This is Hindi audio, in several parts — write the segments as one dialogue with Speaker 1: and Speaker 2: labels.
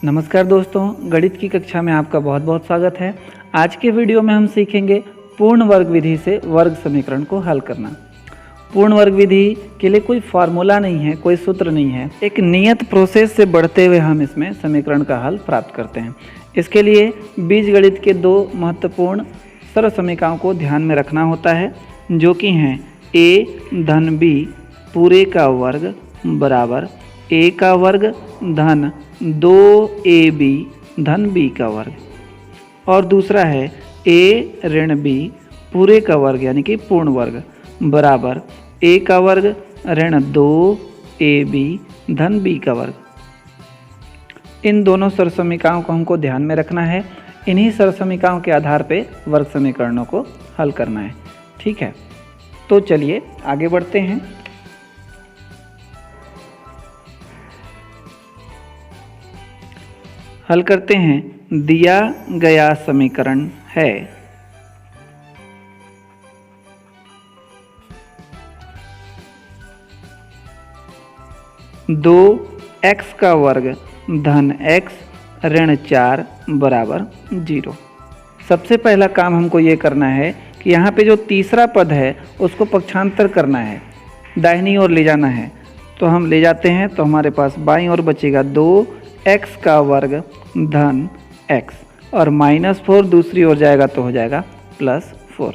Speaker 1: नमस्कार दोस्तों, गणित की कक्षा में आपका बहुत बहुत स्वागत है। आज के वीडियो में हम सीखेंगे पूर्ण वर्ग विधि से वर्ग समीकरण को हल करना। पूर्ण वर्ग विधि के लिए कोई फार्मूला नहीं है, कोई सूत्र नहीं है, एक नियत प्रोसेस से बढ़ते हुए हम इसमें समीकरण का हल प्राप्त करते हैं। इसके लिए बीजगणित के दो महत्वपूर्ण सरल समीकरणों को ध्यान में रखना होता है, जो कि हैं a धन b पूरे का वर्ग बराबर a का वर्ग धन 2ab धन b का वर्ग, और दूसरा है a ऋण b पूरे का वर्ग यानी कि पूर्ण वर्ग बराबर a का वर्ग ऋण 2ab धन b का वर्ग। इन दोनों सरल समीकरणों को हमको ध्यान में रखना है। इन्हीं सरल समीकरणों के आधार पे वर्ग समीकरणों को हल करना है। ठीक है, तो चलिए आगे बढ़ते हैं। हल करते हैं। दिया गया समीकरण है दो एक्स का वर्ग धन एक्स ऋण 4 बराबर 0। सबसे पहला काम हमको ये करना है कि यहाँ पे जो तीसरा पद है उसको पक्षांतर करना है, दाहिनी ओर ले जाना है। तो हम ले जाते हैं, तो हमारे पास बाईं ओर बचेगा 2x का वर्ग धन x और -4 दूसरी ओर जाएगा तो हो जाएगा +4।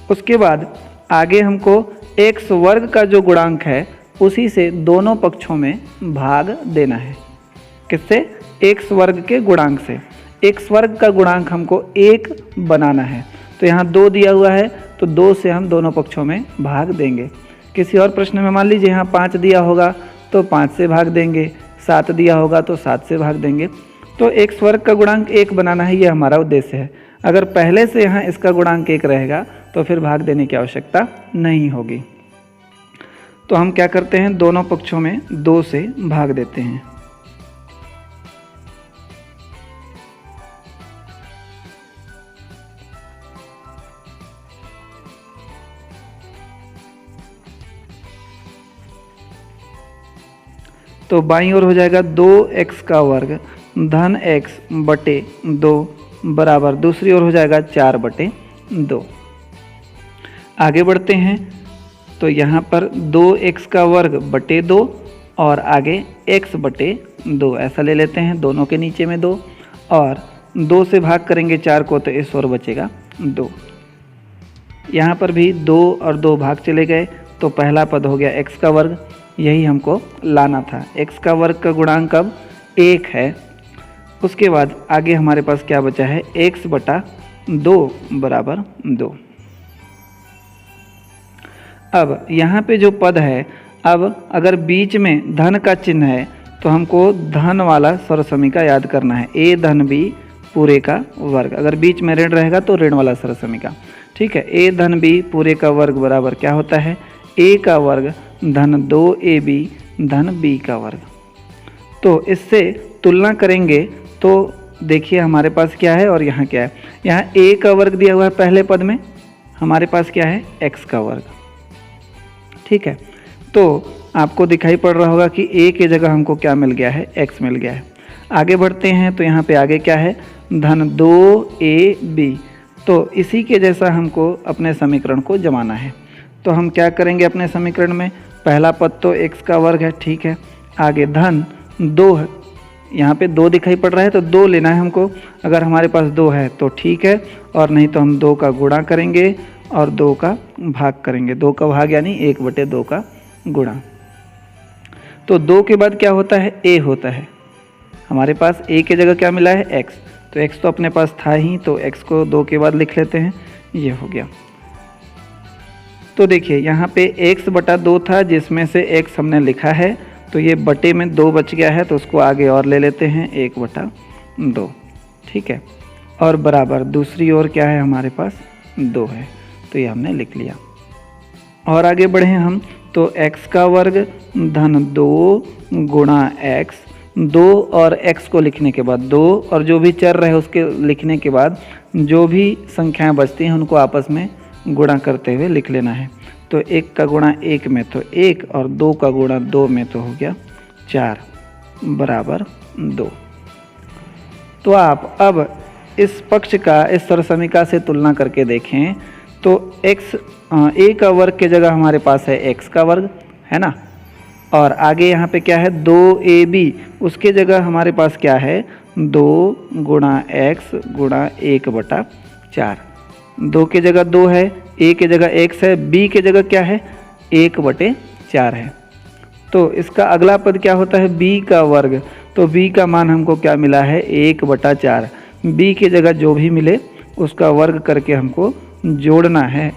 Speaker 1: उसके बाद आगे हमको x वर्ग का जो गुणांक है उसी से दोनों पक्षों में भाग देना है। किससे? x वर्ग के गुणांक से। x वर्ग का गुणांक हमको 1 बनाना है, तो यहाँ 2 दिया हुआ है तो 2 से हम दोनों पक्षों में भाग देंगे। किसी और प्रश्न में मान लीजिए यहाँ 5 दिया होगा तो 5 से भाग देंगे, 7 दिया होगा तो 7 से भाग देंगे। तो x वर्ग का गुणांक 1 बनाना है, ये हमारा उद्देश्य है। अगर पहले से यहाँ इसका गुणांक 1 रहेगा तो फिर भाग देने की आवश्यकता नहीं होगी। तो हम क्या करते हैं, दोनों पक्षों में 2 से भाग देते हैं। तो बाईं ओर हो जाएगा 2x का वर्ग धन x बटे 2 बराबर, दूसरी ओर हो जाएगा 4 बटे 2। आगे बढ़ते हैं, तो यहाँ पर 2x का वर्ग बटे 2 और आगे x बटे 2 ऐसा ले लेते हैं, दोनों के नीचे में 2 और 2 से भाग करेंगे 4 को तो इस ओर बचेगा 2। यहाँ पर भी 2 और 2 भाग चले गए, तो पहला पद हो गया x का वर्ग, यही हमको लाना था। x का वर्ग का गुणांक अब 1 है। उसके बाद आगे हमारे पास क्या बचा है, x बटा 2 बराबर 2। अब यहाँ पे जो पद है, अब अगर बीच में धन का चिन्ह है तो हमको धन वाला सरल समीकरण याद करना है, a धन b पूरे का वर्ग। अगर बीच में ऋण रहेगा तो ऋण वाला सरल समीकरण। ठीक है, a धन b पूरे का वर्ग बराबर क्या होता है, a का वर्ग धन 2ab धन b का वर्ग। तो इससे तुलना करेंगे तो देखिए हमारे पास क्या है और यहाँ क्या है। यहाँ a का वर्ग दिया हुआ है पहले पद में, हमारे पास क्या है, x का वर्ग। ठीक है, तो आपको दिखाई पड़ रहा होगा कि a की जगह हमको क्या मिल गया है, x मिल गया है। आगे बढ़ते हैं, तो यहाँ पे आगे क्या है, धन 2ab। तो इसी के जैसा हमको अपने समीकरण को जमाना है। तो हम क्या करेंगे अपने समीकरण में, पहला पद तो x का वर्ग है, ठीक है, आगे धन 2 है, यहाँ पे 2 दिखाई पड़ रहा है तो 2 लेना है हमको। अगर हमारे पास 2 है तो ठीक है, और नहीं तो हम 2 का गुणा करेंगे और 2 का भाग करेंगे। 2 का भाग यानी 1 बटे 2 का गुणा। तो 2 के बाद क्या होता है, a होता है। हमारे पास a की जगह क्या मिला है, x। तो x तो अपने पास था ही, तो x को 2 के बाद लिख लेते हैं, ये हो गया। तो देखिए यहाँ पे x बटा 2 था जिसमें से x हमने लिखा है, तो ये बटे में 2 बच गया है, तो उसको आगे और ले लेते हैं, 1 बटा 2। ठीक है, और बराबर दूसरी ओर क्या है, हमारे पास 2 है, तो ये हमने लिख लिया। और आगे बढ़े हम, तो x का वर्ग धन 2 गुणा x, 2 और x को लिखने के बाद 2 और जो भी चर रहे उसके लिखने के बाद जो भी संख्याएं बचती हैं उनको आपस में गुणा करते हुए लिख लेना है। तो 1 का गुणा 1 में तो 1 और 2 का गुणा 2 में तो हो गया 4 बराबर 2। तो आप अब इस पक्ष का इस सरसमीका से तुलना करके देखें तो x a का वर्ग की जगह हमारे पास है x का वर्ग, है ना, और आगे यहाँ पे क्या है 2ab, उसके जगह हमारे पास क्या है 2 गुणा x गुणा 1/4। 2 की जगह 2 है, a की जगह x है, b की जगह क्या है 1/4 है। तो इसका अगला पद क्या होता है b का वर्ग, तो b का मान हमको क्या मिला है 1/4। b की जगह जो भी मिले उसका वर्ग करके हमको जोड़ना है।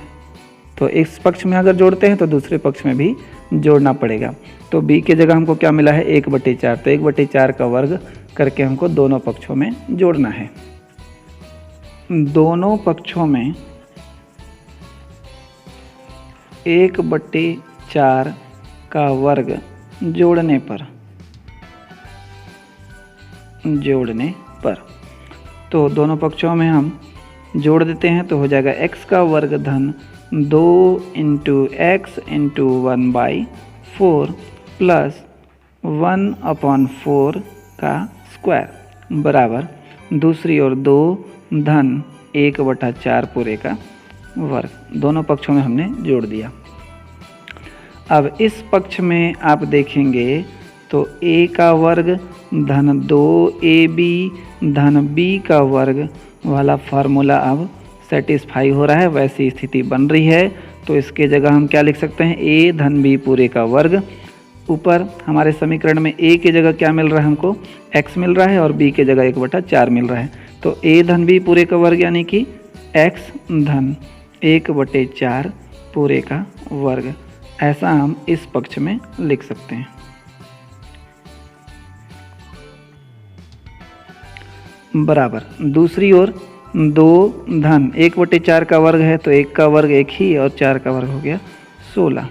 Speaker 1: तो इस पक्ष में अगर जोड़ते हैं तो दूसरे पक्ष में भी जोड़ना पड़ेगा। तो b की जगह हमको क्या मिला है 1/4, तो 1/4 का वर्ग करके हमको दोनों पक्षों में जोड़ना है। दोनों पक्षों में 1/4 का वर्ग जोड़ने पर तो दोनों पक्षों में हम जोड़ देते हैं, तो हो जाएगा x का वर्ग धन 2 × x × 1/4 प्लस 1/4 का स्क्वायर बराबर दूसरी ओर 2 धन 1/4 पूरे का वर्ग। दोनों पक्षों में हमने जोड़ दिया। अब इस पक्ष में आप देखेंगे तो a का वर्ग धन 2ab धन b का वर्ग वाला फार्मूला अब सेटिस्फाई हो रहा है, वैसी स्थिति बन रही है। तो इसके जगह हम क्या लिख सकते हैं a धन b पूरे का वर्ग। ऊपर हमारे समीकरण में a की जगह क्या मिल रहा है हमको x मिल रहा है और b की जगह 1/4 मिल रहा है। तो a धन b पूरे का वर्ग यानी कि x धन 1/4 पूरे का वर्ग, ऐसा हम इस पक्ष में लिख सकते हैं। बराबर दूसरी ओर 2 धन 1/4 का वर्ग है, तो 1 का वर्ग 1 ही और 4 का वर्ग हो गया 16।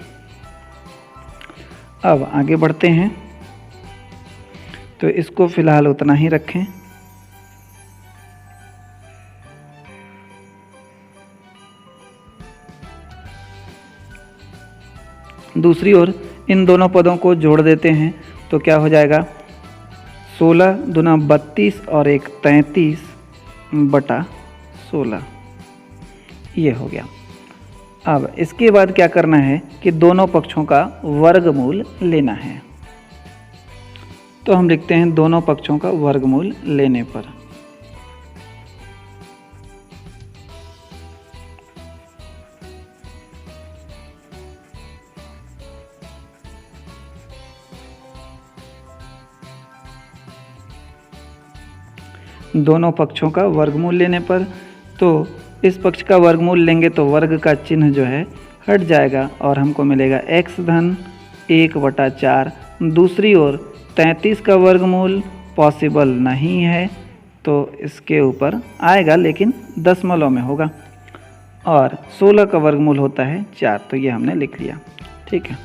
Speaker 1: अब आगे बढ़ते हैं, तो इसको फिलहाल उतना ही रखें। दूसरी ओर इन दोनों पदों को जोड़ देते हैं, तो क्या हो जाएगा 16 दूना 32 और 1 33/16, ये हो गया। अब इसके बाद क्या करना है कि दोनों पक्षों का वर्गमूल लेना है। तो हम लिखते हैं दोनों पक्षों का वर्गमूल लेने पर दोनों पक्षों का वर्गमूल लेने पर, तो इस पक्ष का वर्गमूल लेंगे तो वर्ग का चिन्ह जो है हट जाएगा और हमको मिलेगा x धन 1/4। दूसरी ओर 33 का वर्गमूल पॉसिबल नहीं है, तो इसके ऊपर आएगा लेकिन दशमलव में होगा, और 16 का वर्गमूल होता है 4, तो ये हमने लिख लिया। ठीक है,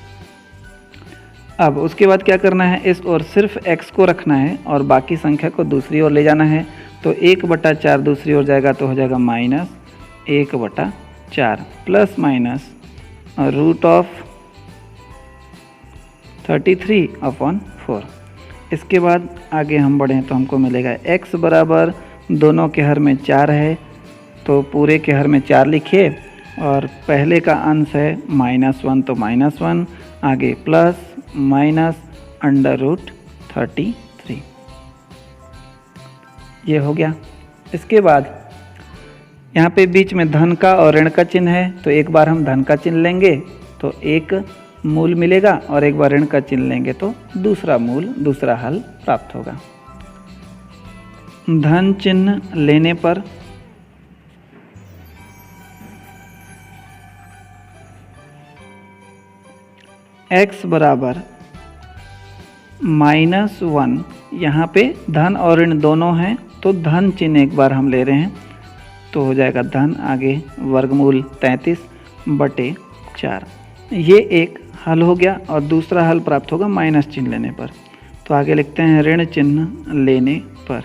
Speaker 1: अब उसके बाद क्या करना है, इस ओर सिर्फ x को रखना है और बाकी संख्या को दूसरी ओर ले जाना है। तो 1/4 दूसरी ओर जाएगा तो हो जाएगा -1/4 प्लस माइनस √33/4। इसके बाद आगे हम बढ़ें तो हमको मिलेगा x बराबर, दोनों के हर में 4 है तो पूरे के हर में 4 लिखिए, और पहले का अंश है -1 तो -1, आगे प्लस माइनस √33, ये हो गया। इसके बाद यहाँ पे बीच में धन का और ऋण का चिन्ह है, तो एक बार हम धन का चिन्ह लेंगे तो एक मूल मिलेगा और एक बार ऋण का चिन्ह लेंगे तो दूसरा मूल, दूसरा हल प्राप्त होगा। धन चिन्ह लेने पर x बराबर -1, यहाँ पे धन और ऋण दोनों हैं तो धन चिन्ह एक बार हम ले रहे हैं, तो हो जाएगा धन, आगे वर्गमूल 33/4। ये एक हल हो गया और दूसरा हल प्राप्त होगा माइनस चिन्ह लेने पर। तो आगे लिखते हैं ऋण चिन्ह लेने पर,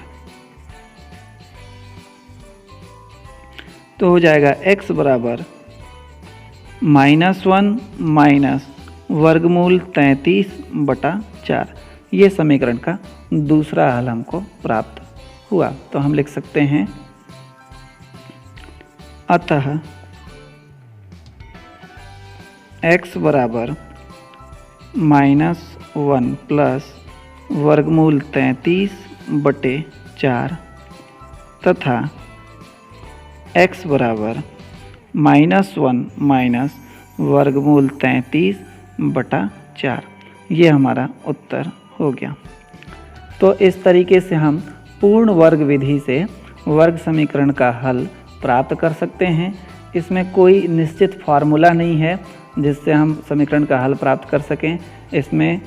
Speaker 1: तो हो जाएगा x बराबर -1 माइनस वर्गमूल 33/4। ये समीकरण का दूसरा हल हमको प्राप्त हुआ। तो हम लिख सकते हैं अतः x बराबर -1 प्लस वर्गमूल 33/4 तथा x बराबर -1 माइनस वर्गमूल 33/4। ये हमारा उत्तर हो गया। तो इस तरीके से हम पूर्ण वर्ग विधि से वर्ग समीकरण का हल प्राप्त कर सकते हैं। इसमें कोई निश्चित फार्मूला नहीं है जिससे हम समीकरण का हल प्राप्त कर सकें। इसमें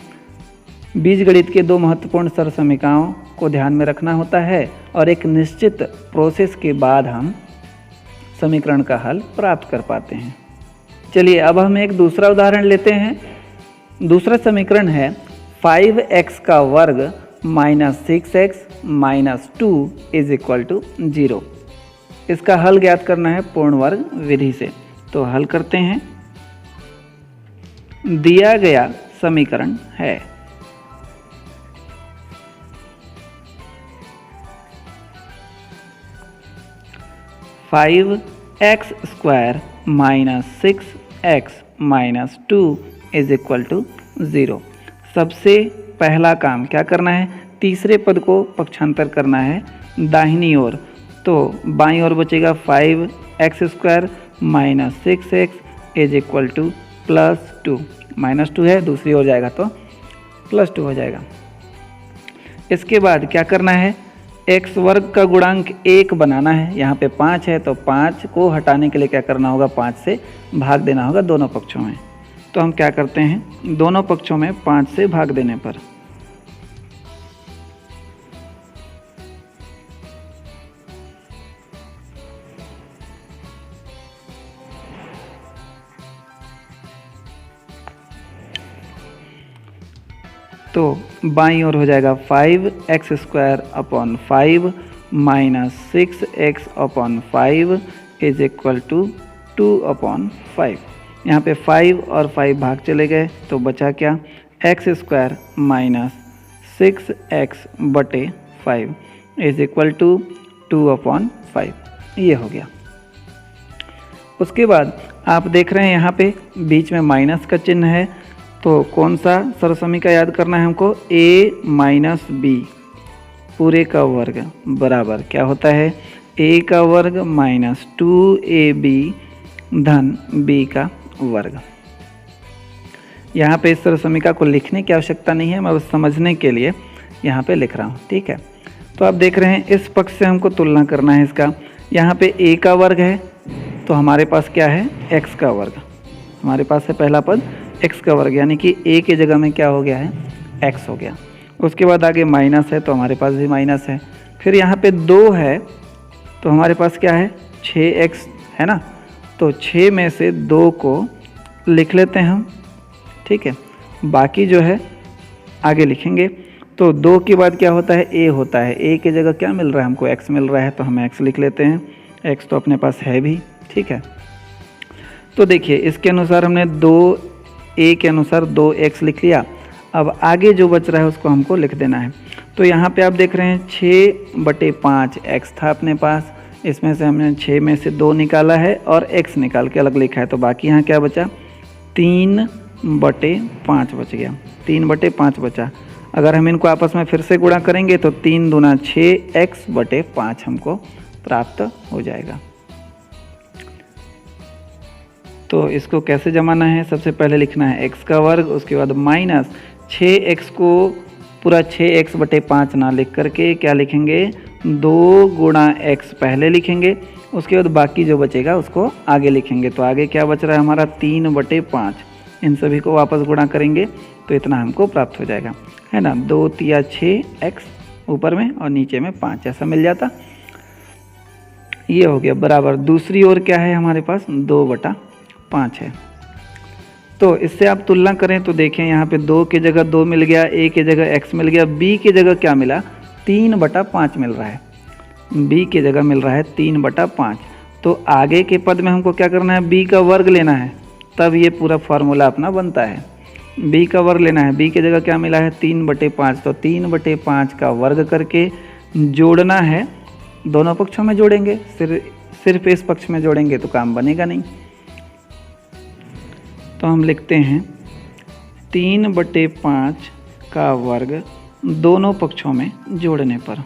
Speaker 1: बीजगणित के दो महत्वपूर्ण सरल समीकरणों को ध्यान में रखना होता है और एक निश्चित प्रोसेस के बाद हम समीकरण का हल प्राप्त कर पाते हैं। चलिए अब हम एक दूसरा उदाहरण लेते हैं। दूसरा समीकरण है 5x का वर्ग -6x -2 इज इक्वल टू 0। इसका हल ज्ञात करना है पूर्ण वर्ग विधि से। तो हल करते हैं। दिया गया समीकरण है 5x² -6x -2 is equal to 0। सबसे पहला काम क्या करना है, तीसरे पद को पक्षांतर करना है दाहिनी ओर। तो बाईं ओर बचेगा 5x² -6x is equal to +2। -2 है, दूसरी ओर जाएगा तो +2 हो जाएगा। इसके बाद क्या करना है, x वर्ग का गुणांक 1 बनाना है। यहाँ पे 5 है तो 5 को हटाने के लिए क्या करना होगा, 5 से भाग देना होगा दोनों पक्षों में। तो हम क्या करते हैं, दोनों पक्षों में 5 से भाग देने पर तो बाईं ओर हो जाएगा 5x² upon 5 -6x/5 is equal to 2/5। यहाँ पे 5 और 5 भाग चले गए तो बचा क्या, x² -6x/5 is equal to 2/5। ये हो गया। उसके बाद आप देख रहे हैं यहाँ पे बीच में माइनस का चिन्ह है। तो कौन सा सरसमी याद करना है हमको, a - b पूरे का वर्ग बराबर क्या होता है, a का वर्ग -2ab धन b का वर्ग। यहाँ पे इस सरसमीका को लिखने की आवश्यकता नहीं है, मैं बस समझने के लिए यहाँ पे लिख रहा हूँ। ठीक है, तो आप देख रहे हैं इस पक्ष से हमको तुलना करना है इसका। यहाँ पे a का वर्ग है तो हमारे पास क्या है, x का वर्ग। हमारे पास है पहला पद x का वर्ग, यानी कि a के जगह में क्या हो गया है, x हो गया। उसके बाद आगे माइनस है तो हमारे पास भी माइनस है। फिर यहाँ पे 2 है तो हमारे पास क्या है, 6x है ना। तो 6 में से 2 को लिख लेते हैं हम। ठीक है, बाकी जो है आगे लिखेंगे। तो 2 के बाद क्या होता है, a होता है। a की जगह क्या मिल रहा है हमको, x मिल रहा है तो हम x लिख लेते हैं। x तो अपने पास है भी। ठीक है, तो देखिए इसके अनुसार हमने a के अनुसार 2x लिख लिया। अब आगे जो बच रहा है उसको हमको लिख देना है। तो यहाँ पे आप देख रहे हैं 6/5 x था अपने पास, इसमें से हमने 6 में से 2 निकाला है और x निकाल के अलग लिखा है। तो बाकी यहाँ क्या बचा, 3/5 बच गया। 3/5 बचा। अगर हम इनको आपस में फिर से गुणा करेंगे तो 3 दूना 6x/5 हमको प्राप्त हो जाएगा। तो इसको कैसे जमाना है, सबसे पहले लिखना है x का वर्ग, उसके बाद माइनस 6x को पूरा 6x/5 ना लिख करके क्या लिखेंगे, 2 गुणा x पहले लिखेंगे, उसके बाद बाकी जो बचेगा उसको आगे लिखेंगे। तो आगे क्या बच रहा है हमारा, 3/5। इन सभी को वापस गुणा करेंगे तो इतना हमको प्राप्त हो जाएगा, है ना। 2 तिया 6x ऊपर में और नीचे में 5 ऐसा मिल जाता। ये हो गया बराबर। दूसरी ओर क्या है हमारे पास, 2/5 है। तो इससे आप तुलना करें तो देखें यहाँ पे 2 की जगह 2 मिल गया, a की जगह x मिल गया, b की जगह क्या मिला, 3/5 मिल रहा है। b की जगह मिल रहा है 3/5। तो आगे के पद में हमको क्या करना है, b का वर्ग लेना है, तब ये पूरा फार्मूला अपना बनता है। b का वर्ग लेना है, b की जगह क्या मिला है, 3/5। तो 3/5 का वर्ग करके जोड़ना है, दोनों पक्षों में जोड़ेंगे, सिर्फ इस पक्ष में जोड़ेंगे तो काम बनेगा नहीं। तो हम लिखते हैं 3/5 का वर्ग दोनों पक्षों में जोड़ने पर।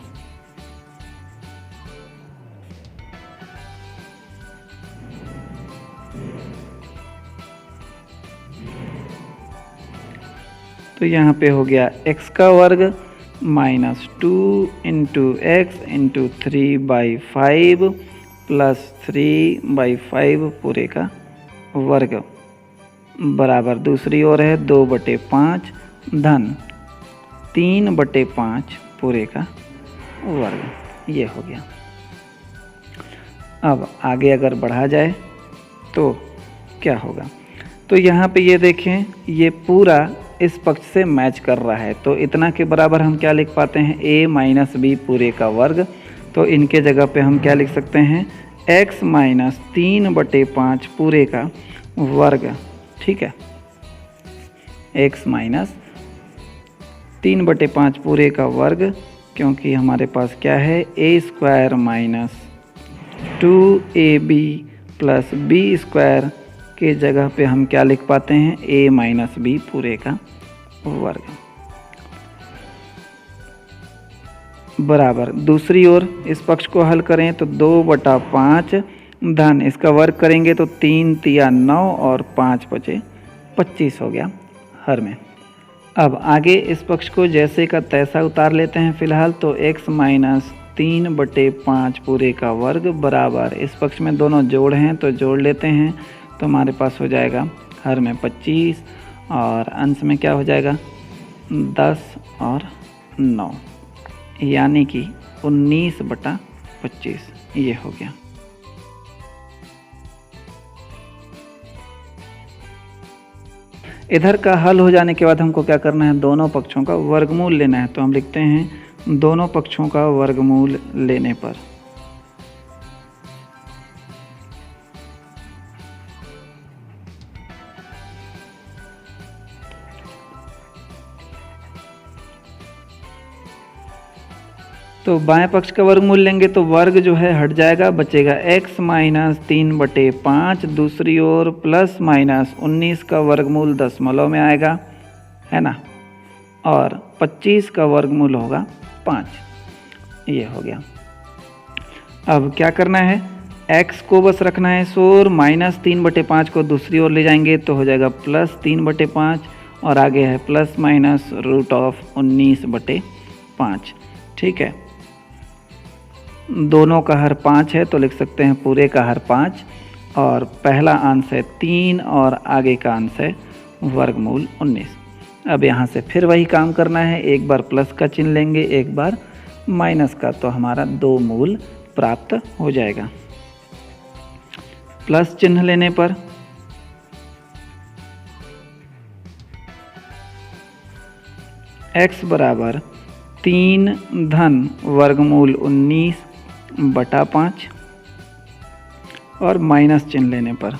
Speaker 1: तो यहाँ पे हो गया x का वर्ग -2 × x × 3/5 प्लस 3/5 पूरे का वर्ग बराबर दूसरी ओर है 2/5 धन 3/5 पूरे का वर्ग। ये हो गया। अब आगे अगर बढ़ा जाए तो क्या होगा, तो यहाँ पे ये देखें, ये पूरा इस पक्ष से मैच कर रहा है, तो इतना के बराबर हम क्या लिख पाते हैं, a - b पूरे का वर्ग। तो इनके जगह पे हम क्या लिख सकते हैं, x - 3/5 पूरे का वर्ग। ठीक है, x - 3/5 पूरे का वर्ग, क्योंकि हमारे पास क्या है, a² - 2ab + b² के जगह पे हम क्या लिख पाते हैं, a - b पूरे का वर्ग बराबर दूसरी ओर इस पक्ष को हल करें तो 2/5 धन इसका वर्ग करेंगे तो 3 × 9 और 5 × 25 हो गया हर में। अब आगे इस पक्ष को जैसे का तैसा उतार लेते हैं फिलहाल, तो x - 3/5 पूरे का वर्ग बराबर, इस पक्ष में दोनों जोड़ हैं तो जोड़ लेते हैं, तो हमारे पास हो जाएगा हर में 25 और अंश में क्या हो जाएगा 10 और 9, यानी कि 19/25 ये हो गया। इधर का हल हो जाने के बाद हमको क्या करना है, दोनों पक्षों का वर्गमूल लेना है। तो हम लिखते हैं दोनों पक्षों का वर्गमूल लेने पर तो बाएं पक्ष का वर्गमूल लेंगे तो वर्ग जो है हट जाएगा, बचेगा x - 3/5 दूसरी ओर प्लस माइनस 19 का वर्गमूल दशमलव में आएगा, है ना, और 25 का वर्गमूल होगा 5। ये हो गया। अब क्या करना है, x को बस रखना है शोर, -3/5 को दूसरी ओर ले जाएंगे तो हो जाएगा +3/5 और आगे है ±√19/5। ठीक है, दोनों का हर 5 है तो लिख सकते हैं पूरे का हर 5, और पहला अंश है 3 और आगे का अंश है वर्गमूल 19। अब यहाँ से फिर वही काम करना है, एक बार प्लस का चिन्ह लेंगे, एक बार माइनस का, तो हमारा 2 मूल प्राप्त हो जाएगा। प्लस चिन्ह लेने पर x बराबर 3 धन वर्गमूल 19/5 और माइनस चिन्ह लेने पर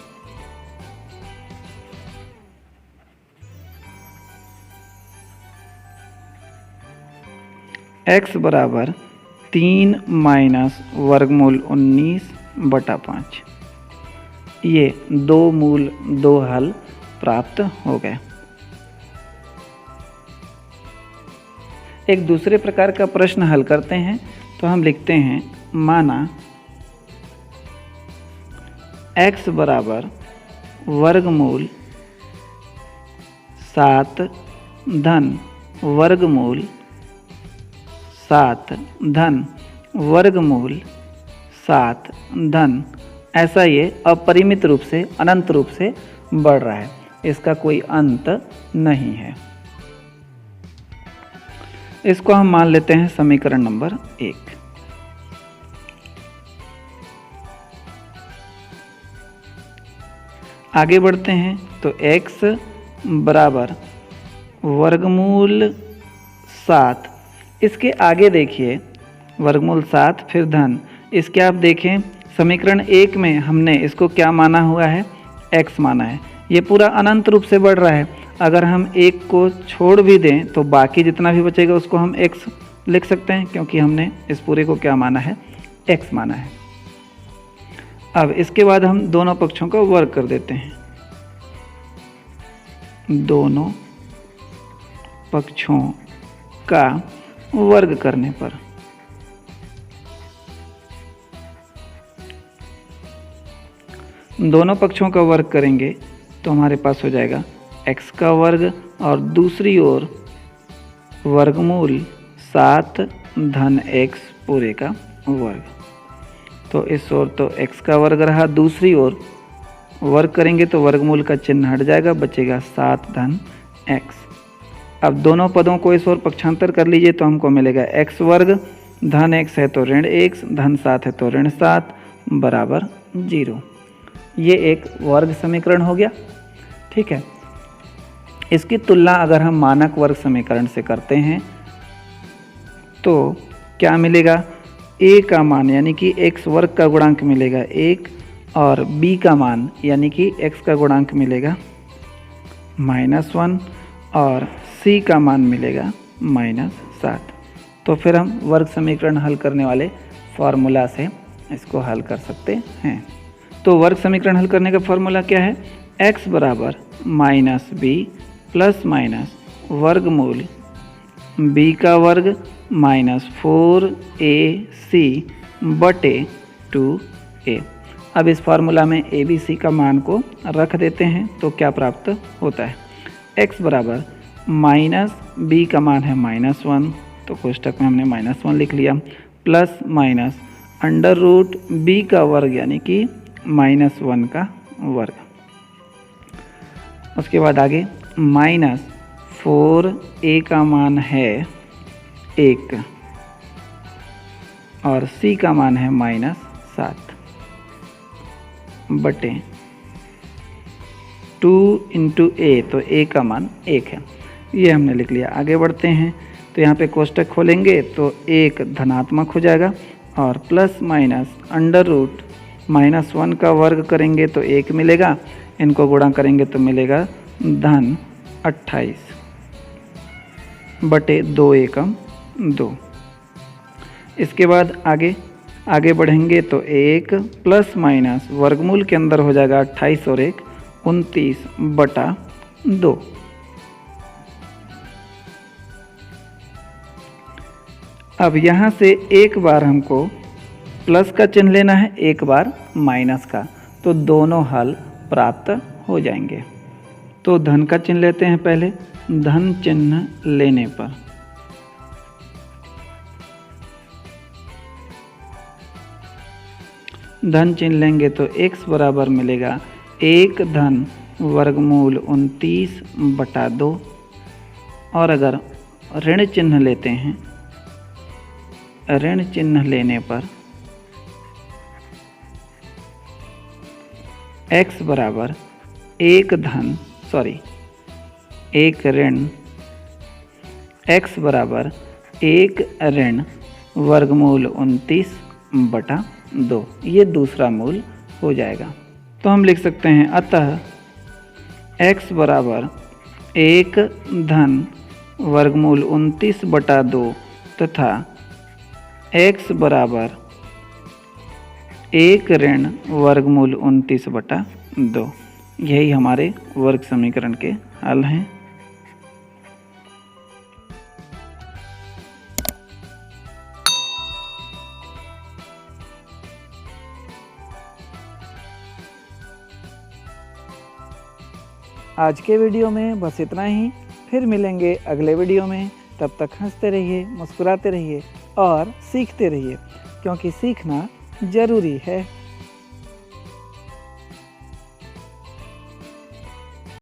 Speaker 1: x बराबर 3 माइनस वर्गमूल 19/5। ये 2 मूल 2 हल प्राप्त हो गए। एक दूसरे प्रकार का प्रश्न हल करते हैं, तो हम लिखते हैं माना x बराबर वर्गमूल 7 धन वर्गमूल 7 धन वर्गमूल 7 धन, ऐसा ये अपरिमित रूप से अनंत रूप से बढ़ रहा है, इसका कोई अंत नहीं है। इसको हम मान लेते हैं समीकरण नंबर 1। आगे बढ़ते हैं तो x बराबर वर्गमूल 7, इसके आगे देखिए वर्गमूल 7 फिर धन, इसके आप देखें समीकरण 1 में हमने इसको क्या माना हुआ है, x माना है, ये पूरा अनंत रूप से बढ़ रहा है। अगर हम 1 को छोड़ भी दें तो बाकी जितना भी बचेगा उसको हम x लिख सकते हैं, क्योंकि हमने इस पूरे को क्या माना है, x माना है। अब इसके बाद हम दोनों पक्षों का वर्ग कर देते हैं। दोनों पक्षों का वर्ग करने पर दोनों पक्षों का वर्ग करेंगे तो हमारे पास हो जाएगा x का वर्ग और दूसरी ओर वर्गमूल 7 धन x पूरे का वर्ग। तो इस ओर तो x का वर्ग रहा, दूसरी ओर वर्ग करेंगे तो वर्गमूल का चिन्ह हट जाएगा, बचेगा 7 धन x। अब दोनों पदों को इस ओर पक्षांतर कर लीजिए तो हमको मिलेगा x वर्ग धन x है तो ऋण x धन 7 है तो ऋण 7 बराबर 0। ये एक वर्ग समीकरण हो गया। ठीक है, इसकी तुलना अगर हम मानक वर्ग समीकरण से करते हैं तो क्या मिलेगा, a का मान यानी कि x वर्ग का गुणांक मिलेगा 1 और b का मान यानी कि x का गुणांक मिलेगा -1 और c का मान मिलेगा -7। तो फिर हम वर्ग समीकरण हल करने वाले फॉर्मूला से इसको हल कर सकते हैं। तो वर्ग समीकरण हल करने का फॉर्मूला क्या है, x बराबर -b प्लस माइनस वर्गमूल b का वर्ग -4ac बटे 2a। अब इस फार्मूला में a b c का मान को रख देते हैं तो क्या प्राप्त होता है, x बराबर -b का मान है -1 तो कोष्टक में हमने -1 लिख लिया, plus minus under root b का वर्ग यानी कि -1 का वर्ग। उसके बाद आगे -4a का मान है 1 और c का मान है -7 बटे 2 इंटू a, तो a का मान 1 है, ये हमने लिख लिया। आगे बढ़ते हैं तो यहाँ पे कोष्टक खोलेंगे तो 1 धनात्मक हो जाएगा और प्लस माइनस अंडर रूट -1 का वर्ग करेंगे तो 1 मिलेगा, इनको गुणा करेंगे तो मिलेगा धन 28 बटे 2 एकम 2। इसके बाद आगे बढ़ेंगे तो 1 प्लस माइनस वर्गमूल के अंदर हो जाएगा 28 और 1 29 बटा 2। अब यहाँ से एक बार हमको प्लस का चिन्ह लेना है, एक बार माइनस का, तो दोनों हल प्राप्त हो जाएंगे। तो धन का चिन्ह लेते हैं पहले। धन चिन्ह लेने पर धन चिन्ह लेंगे तो x बराबर मिलेगा 1 धन वर्गमूल 29 बटा 2, और अगर ऋण चिन्ह लेते हैं, ऋण चिन्ह लेने पर x बराबर 1 ऋण x बराबर 1 ऋण वर्गमूल 29 बटा 2, ये दूसरा मूल हो जाएगा। तो हम लिख सकते हैं अतः x बराबर 1 धन वर्गमूल 29 बटा 2 तथा x बराबर 1 ऋण वर्गमूल 29 बटा 2, यही हमारे वर्ग समीकरण के हल हैं। आज के वीडियो में बस इतना ही, फिर मिलेंगे अगले वीडियो में। तब तक हंसते रहिए, मुस्कुराते रहिए और सीखते रहिए, क्योंकि सीखना ज़रूरी है।